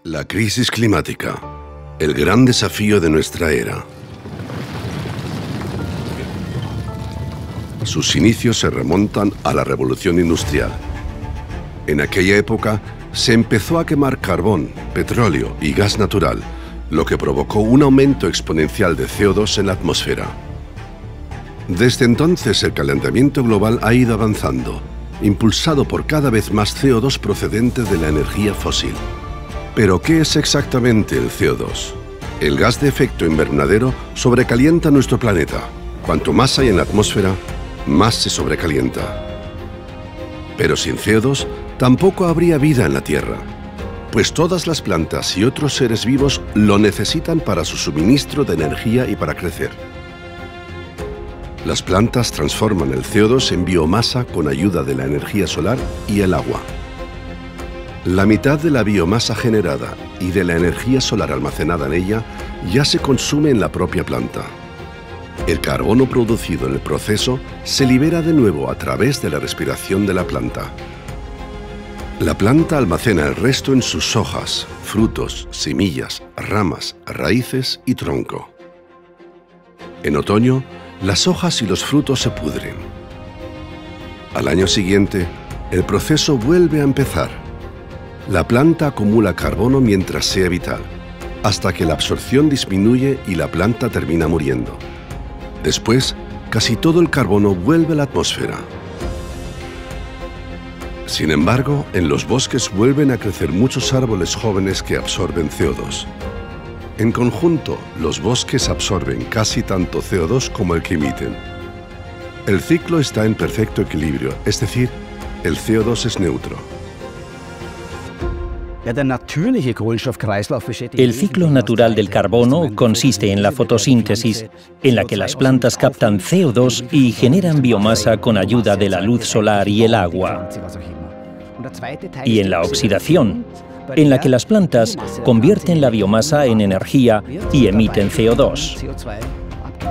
La crisis climática, el gran desafío de nuestra era. Sus inicios se remontan a la Revolución Industrial. En aquella época se empezó a quemar carbón, petróleo y gas natural, lo que provocó un aumento exponencial de CO2 en la atmósfera. Desde entonces el calentamiento global ha ido avanzando, impulsado por cada vez más CO2 procedente de la energía fósil. ¿Pero qué es exactamente el CO2? El gas de efecto invernadero sobrecalienta nuestro planeta. Cuanto más hay en la atmósfera, más se sobrecalienta. Pero sin CO2 tampoco habría vida en la Tierra, pues todas las plantas y otros seres vivos lo necesitan para su suministro de energía y para crecer. Las plantas transforman el CO2 en biomasa con ayuda de la energía solar y el agua. La mitad de la biomasa generada y de la energía solar almacenada en ella ya se consume en la propia planta. El carbono producido en el proceso se libera de nuevo a través de la respiración de la planta. La planta almacena el resto en sus hojas, frutos, semillas, ramas, raíces y tronco. En otoño, las hojas y los frutos se pudren. Al año siguiente, el proceso vuelve a empezar. La planta acumula carbono mientras sea vital, hasta que la absorción disminuye y la planta termina muriendo. Después, casi todo el carbono vuelve a la atmósfera. Sin embargo, en los bosques vuelven a crecer muchos árboles jóvenes que absorben CO2. En conjunto, los bosques absorben casi tanto CO2 como el que emiten. El ciclo está en perfecto equilibrio, es decir, el CO2 es neutro. El ciclo natural del carbono consiste en la fotosíntesis, en la que las plantas captan CO2 y generan biomasa con ayuda de la luz solar y el agua. Y en la oxidación, en la que las plantas convierten la biomasa en energía y emiten CO2.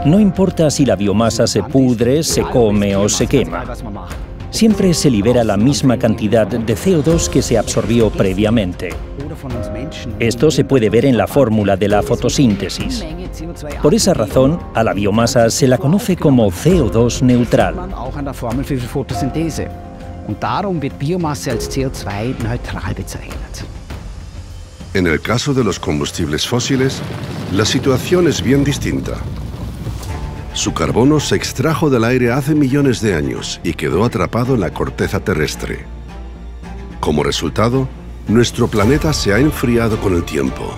No importa si la biomasa se pudre, se come o se quema. Siempre se libera la misma cantidad de CO2 que se absorbió previamente. Esto se puede ver en la fórmula de la fotosíntesis. Por esa razón, a la biomasa se la conoce como CO2 neutral. En el caso de los combustibles fósiles, la situación es bien distinta. Su carbono se extrajo del aire hace millones de años y quedó atrapado en la corteza terrestre. Como resultado, nuestro planeta se ha enfriado con el tiempo.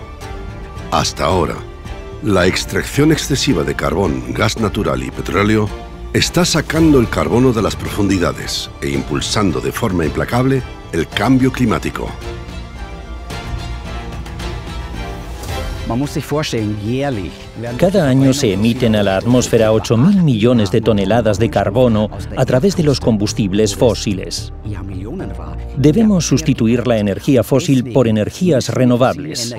Hasta ahora, la extracción excesiva de carbón, gas natural y petróleo está sacando el carbono de las profundidades e impulsando de forma implacable el cambio climático. Cada año se emiten a la atmósfera 8.000 millones de toneladas de carbono a través de los combustibles fósiles. Debemos sustituir la energía fósil por energías renovables.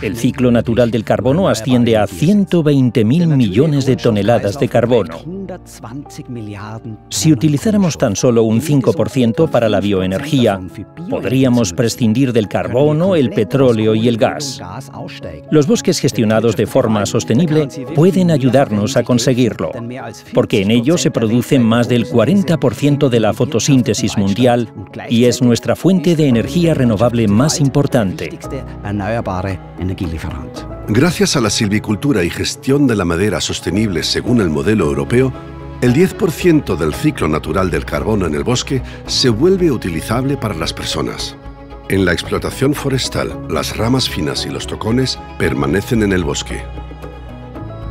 El ciclo natural del carbono asciende a 120.000 millones de toneladas de carbono. Si utilizáramos tan solo un 5% para la bioenergía, podríamos prescindir del carbono, el petróleo y el gas. Los bosques gestionados de forma sostenible pueden ayudarnos a conseguirlo, porque en ellos se produce más del 40% de la fotosíntesis mundial y es nuestra fuente de energía renovable más importante. Gracias a la silvicultura y gestión de la madera sostenible según el modelo europeo, el 10% del ciclo natural del carbono en el bosque se vuelve utilizable para las personas. En la explotación forestal, las ramas finas y los tocones permanecen en el bosque.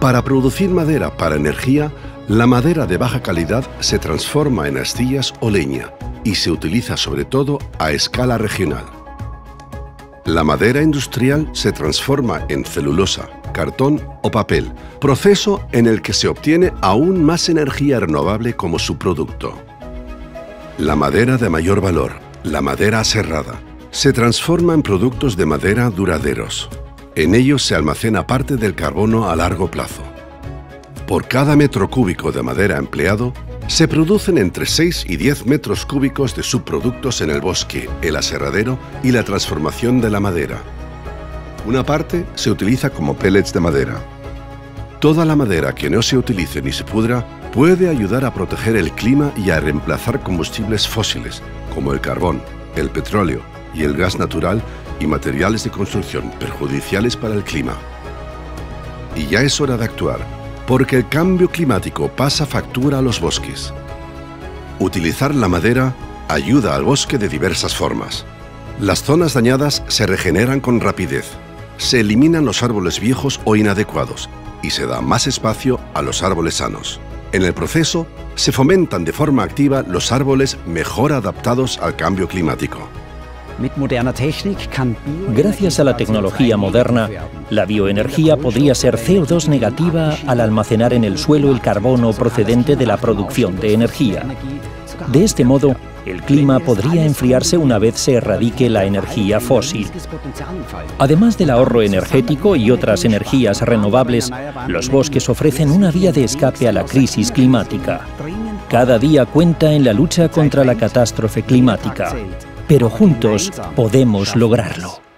Para producir madera para energía, la madera de baja calidad se transforma en astillas o leña y se utiliza sobre todo a escala regional. La madera industrial se transforma en celulosa, cartón o papel, proceso en el que se obtiene aún más energía renovable como subproducto. La madera de mayor valor, la madera aserrada, se transforma en productos de madera duraderos. En ellos se almacena parte del carbono a largo plazo. Por cada metro cúbico de madera empleado, se producen entre 6 y 10 metros cúbicos de subproductos en el bosque, el aserradero y la transformación de la madera. Una parte se utiliza como pellets de madera. Toda la madera que no se utilice ni se pudra puede ayudar a proteger el clima y a reemplazar combustibles fósiles, como el carbón, el petróleo y el gas natural y materiales de construcción perjudiciales para el clima. Y ya es hora de actuar, porque el cambio climático pasa factura a los bosques. Utilizar la madera ayuda al bosque de diversas formas. Las zonas dañadas se regeneran con rapidez, se eliminan los árboles viejos o inadecuados y se da más espacio a los árboles sanos. En el proceso, se fomentan de forma activa los árboles mejor adaptados al cambio climático. Gracias a la tecnología moderna, la bioenergía podría ser CO2 negativa al almacenar en el suelo el carbono procedente de la producción de energía. De este modo, el clima podría enfriarse una vez se erradique la energía fósil. Además del ahorro energético y otras energías renovables, los bosques ofrecen una vía de escape a la crisis climática. Cada día cuenta en la lucha contra la catástrofe climática, pero juntos podemos lograrlo.